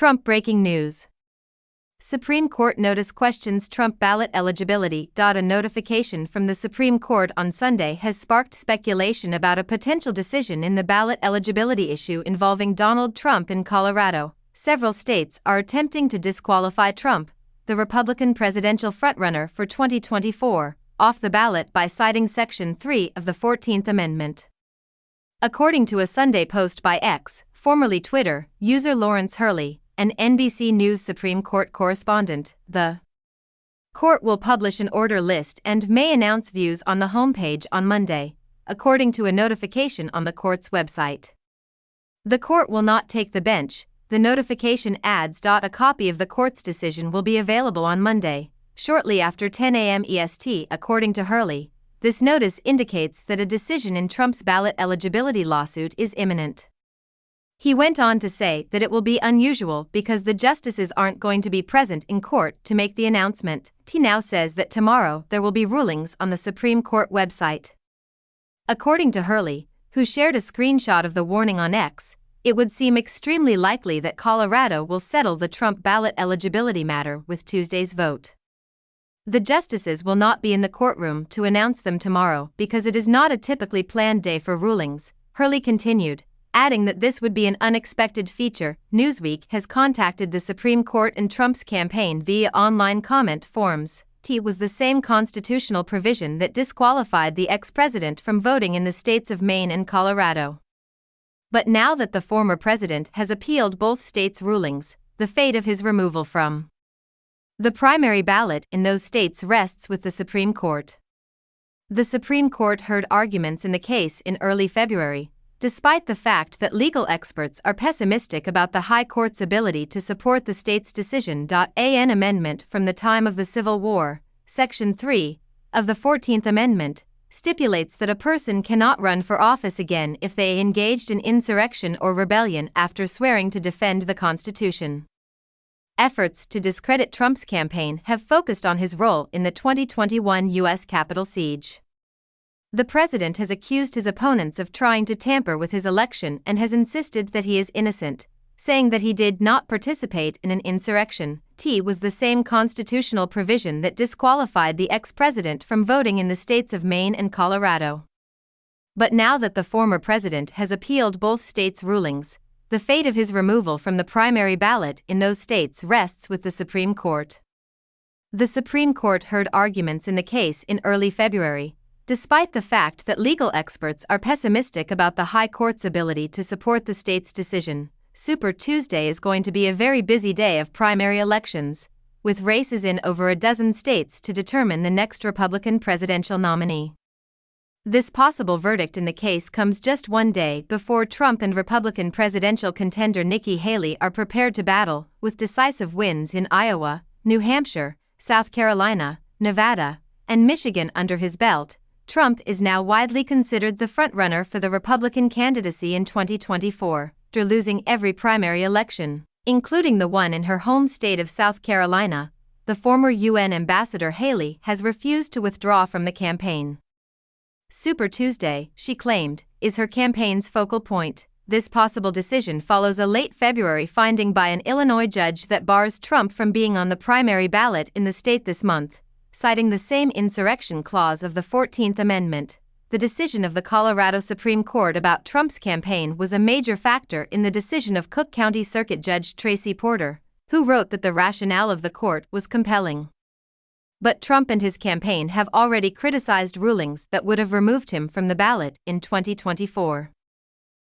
Trump breaking news. Supreme Court notice questions Trump ballot eligibility. A notification from the Supreme Court on Sunday has sparked speculation about a potential decision in the ballot eligibility issue involving Donald Trump in Colorado. Several states are attempting to disqualify Trump, the Republican presidential frontrunner for 2024, off the ballot by citing Section 3 of the 14th Amendment. According to a Sunday post by X, formerly Twitter, user Lawrence Hurley, an NBC News Supreme Court correspondent, the court will publish an order list and may announce views on the homepage on Monday, according to a notification on the court's website. The court will not take the bench, the notification adds. A copy of the court's decision will be available on Monday, shortly after 10 a.m. EST, according to Hurley. This notice indicates that a decision in Trump's ballot eligibility lawsuit is imminent. He went on to say that it will be unusual because the justices aren't going to be present in court to make the announcement. He now says that tomorrow there will be rulings on the Supreme Court website. According to Hurley, who shared a screenshot of the warning on X, it would seem extremely likely that Colorado will settle the Trump ballot eligibility matter with Tuesday's vote. The justices will not be in the courtroom to announce them tomorrow because it is not a typically planned day for rulings, Hurley continued, adding that this would be an unexpected feature. Newsweek has contacted the Supreme Court and Trump's campaign via online comment forums. It was the same constitutional provision that disqualified the ex-president from voting in the states of Maine and Colorado. But now that the former president has appealed both states' rulings, the fate of his removal from the primary ballot in those states rests with the Supreme Court. The Supreme Court heard arguments in the case in early February, despite the fact that legal experts are pessimistic about the High Court's ability to support the state's decision. An amendment from the time of the Civil War, Section 3, of the 14th Amendment, stipulates that a person cannot run for office again if they engaged in insurrection or rebellion after swearing to defend the Constitution. Efforts to discredit Trump's campaign have focused on his role in the 2021 U.S. Capitol siege. The president has accused his opponents of trying to tamper with his election and has insisted that he is innocent, saying that he did not participate in an insurrection. It was the same constitutional provision that disqualified the ex-president from voting in the states of Maine and Colorado. But now that the former president has appealed both states' rulings, the fate of his removal from the primary ballot in those states rests with the Supreme Court. The Supreme Court heard arguments in the case in early February, despite the fact that legal experts are pessimistic about the High Court's ability to support the state's decision. Super Tuesday is going to be a very busy day of primary elections, with races in over a dozen states to determine the next Republican presidential nominee. This possible verdict in the case comes just one day before Trump and Republican presidential contender Nikki Haley are prepared to battle, with decisive wins in Iowa, New Hampshire, South Carolina, Nevada, and Michigan under his belt. Trump is now widely considered the frontrunner for the Republican candidacy in 2024, after losing every primary election, including the one in her home state of South Carolina. The former UN ambassador Haley has refused to withdraw from the campaign. Super Tuesday, she claimed, is her campaign's focal point. This possible decision follows a late February finding by an Illinois judge that bars Trump from being on the primary ballot in the state this month, citing the same insurrection clause of the 14th Amendment. The decision of the Colorado Supreme Court about Trump's campaign was a major factor in the decision of Cook County Circuit Judge Tracy Porter, who wrote that the rationale of the court was compelling. But Trump and his campaign have already criticized rulings that would have removed him from the ballot in 2024.